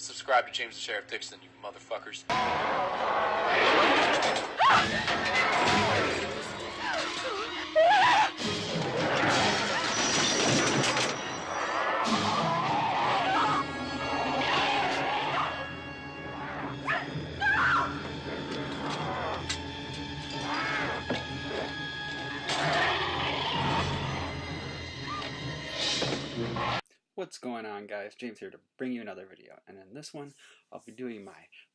subscribe to James the Sheriff Dixon, you motherfuckers. What's going on, guys? James here to bring you another video, and in this one I'll be doing my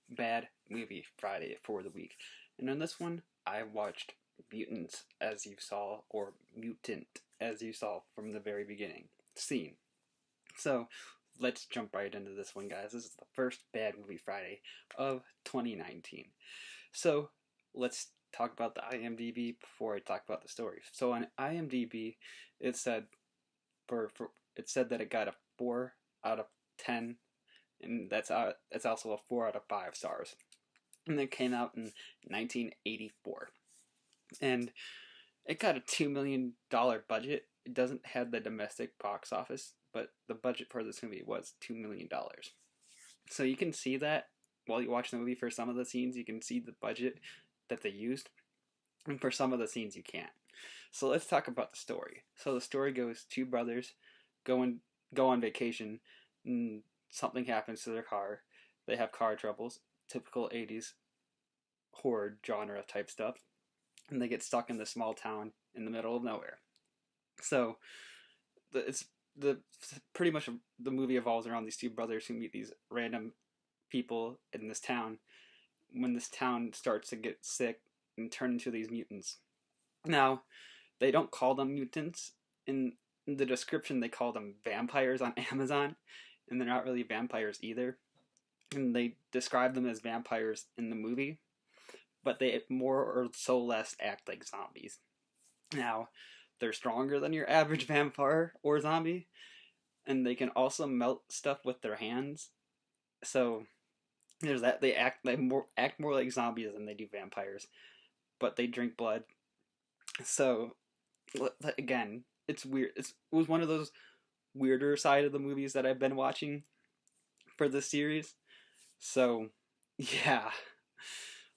bad movie Friday for the week. And in this one I watched Mutants, as you saw, or Mutant, as you saw from the very beginning scene. So let's jump right into this one, guys. This is the first bad movie Friday of 2019. So let's talk about the IMDb before I talk about the story. So on IMDb it said it said that it got a 4 out of 10, and that's also a 4 out of 5 stars. And it came out in 1984, and it got a $2 million budget. It doesn't have the domestic box office, but the budget for this movie was $2 million. So you can see that while you watch the movie. For some of the scenes you can see the budget that they used, and for some of the scenes you can't. So let's talk about the story. So the story goes, two brothers go on vacation, and something happens to their car. They have car troubles, typical 80s horror genre type stuff, and they get stuck in this small town in the middle of nowhere. So it's pretty much the movie evolves around these two brothers who meet these random people in this town when this town starts to get sick and turn into these mutants. Now, they don't call them mutants. In the description they call them vampires on Amazon, and they're not really vampires either. And they describe them as vampires in the movie, but they more or so less act like zombies. Now, they're stronger than your average vampire or zombie, and they can also melt stuff with their hands. So there's that. They act more like zombies than they do vampires, but they drink blood. So again, it's weird. It was one of those weirder side of the movies that I've been watching for this series. So yeah,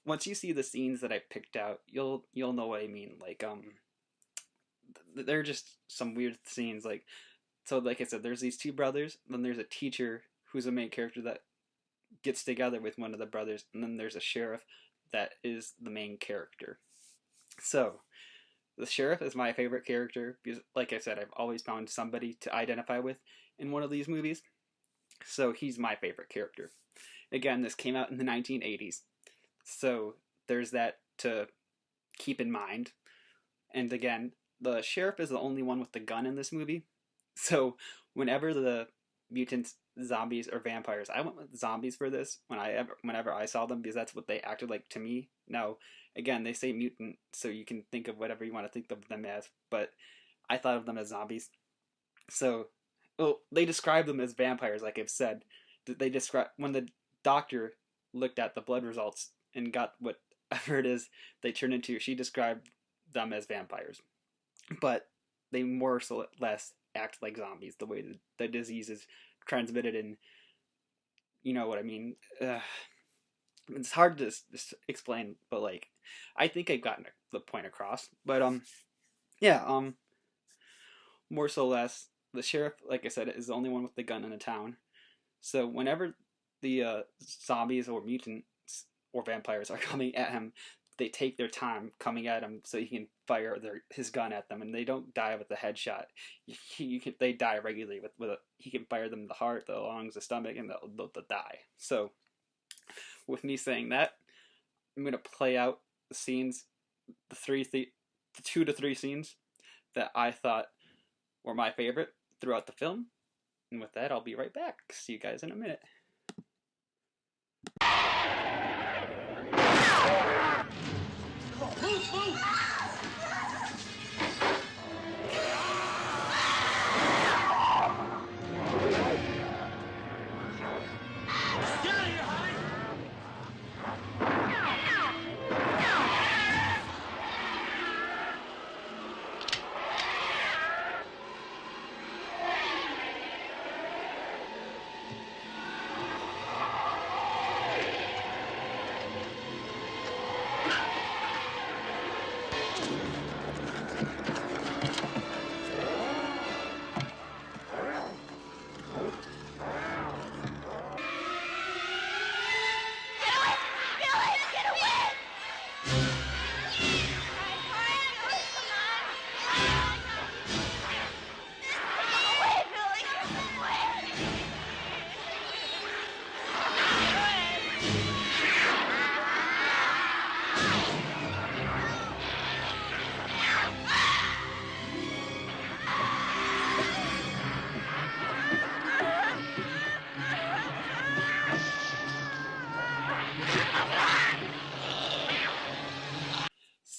once you see the scenes that I picked out, you'll know what I mean. Like they're just some weird scenes. Like I said, there's these two brothers, then there's a teacher who's a main character that gets together with one of the brothers, and then there's a sheriff that is the main character. So the sheriff is my favorite character because, like I said, I've always found somebody to identify with in one of these movies. So he's my favorite character. Again, this came out in the 1980s, so there's that to keep in mind. And again, the sheriff is the only one with the gun in this movie. So whenever the mutants, zombies, or vampires, I went with zombies for this whenever I saw them, because that's what they acted like to me. Now, again, they say mutant, so you can think of whatever you want to think of them as, but I thought of them as zombies. So, they describe them as vampires, like I've said. They describe, when the doctor looked at the blood results and got whatever it is they turned into, she described them as vampires. But they more or less act like zombies, the way the disease is transmitted, and you know what I mean. It's hard to explain, but like, I think I've gotten the point across. But yeah, more so less, the sheriff, like I said, is the only one with the gun in the town. So whenever the zombies or mutants or vampires are coming at him, they take their time coming at him so he can fire his gun at them, and they don't die with a headshot. They die regularly he can fire them in the heart, the lungs, the stomach, and they'll die. So with me saying that, I'm going to play out the scenes, the 2 to 3 scenes that I thought were my favorite throughout the film. And with that, I'll be right back. See you guys in a minute.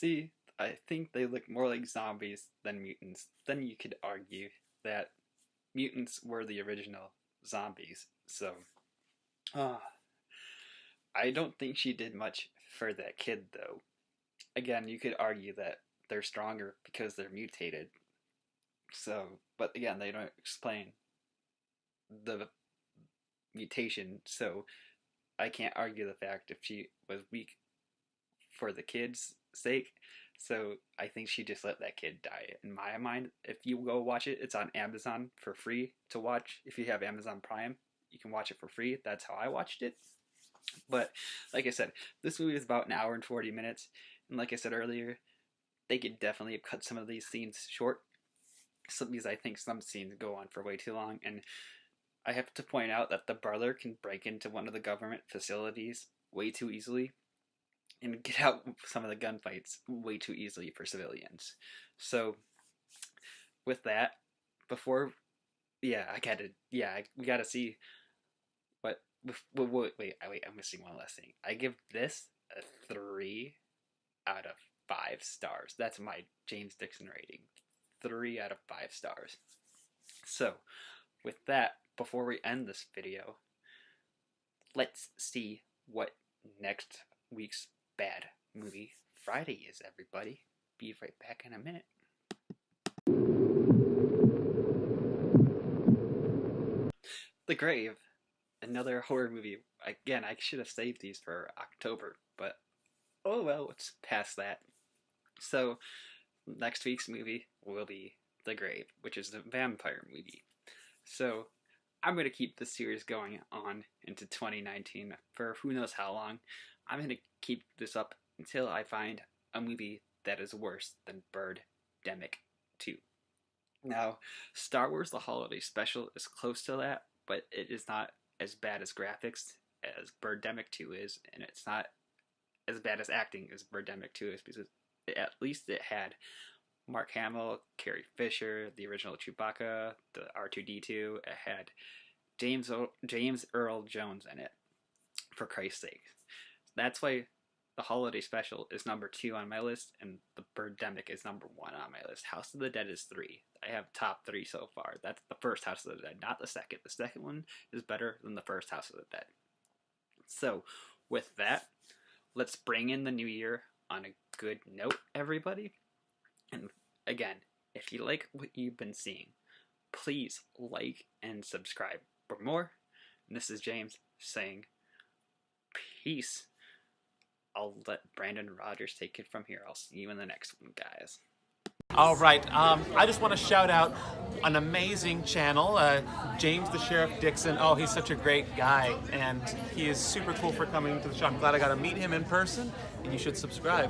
See, I think they look more like zombies than mutants. Then you could argue that mutants were the original zombies. So, uh, I don't think she did much for that kid, though. Again, you could argue that they're stronger because they're mutated. So, but again, they don't explain the mutation, so I can't argue the fact if she was weak for the kid's sake. So I think she just let that kid die. In my mind, if you go watch it, it's on Amazon for free to watch. If you have Amazon Prime, you can watch it for free. That's how I watched it. But like I said, this movie is about an hour and 40 minutes. And like I said earlier, they could definitely cut some of these scenes short. Because I think some scenes go on for way too long. And I have to point out that the brother can break into one of the government facilities way too easily and get out some of the gunfights way too easily for civilians. So, with that, before, we gotta see what. Wait, I'm missing one last thing. I give this a 3 out of 5 stars. That's my James Dixon rating. 3 out of 5 stars. So, with that, before we end this video, let's see what next week's Bad Movie Friday is, everybody. Be right back in a minute. The Grave, another horror movie. Again, I should have saved these for October, but oh well, it's past that. So, next week's movie will be The Grave, which is the vampire movie. So, I'm going to keep this series going on into 2019 for who knows how long. I'm going to keep this up until I find a movie that is worse than Birdemic 2. Now, Star Wars The Holiday Special is close to that, but it is not as bad as graphics as Birdemic 2 is, and it's not as bad as acting as Birdemic 2 is, because at least it had Mark Hamill, Carrie Fisher, the original Chewbacca, the R2-D2. It had James Earl Jones in it, for Christ's sake. That's why the Holiday Special is number 2 on my list, and the Birdemic is number 1 on my list. House of the Dead is 3. I have top 3 so far. That's the first House of the Dead, not the second. The second one is better than the first House of the Dead. So, with that, let's bring in the new year on a good note, everybody. And again, if you like what you've been seeing, please like and subscribe for more. And this is James saying peace. I'll let Brandon Rogers take it from here. I'll see you in the next one, guys. All right, I just want to shout out an amazing channel, James the Sheriff Dixon. Oh, he's such a great guy, and he is super cool for coming to the show. I'm glad I got to meet him in person, and you should subscribe.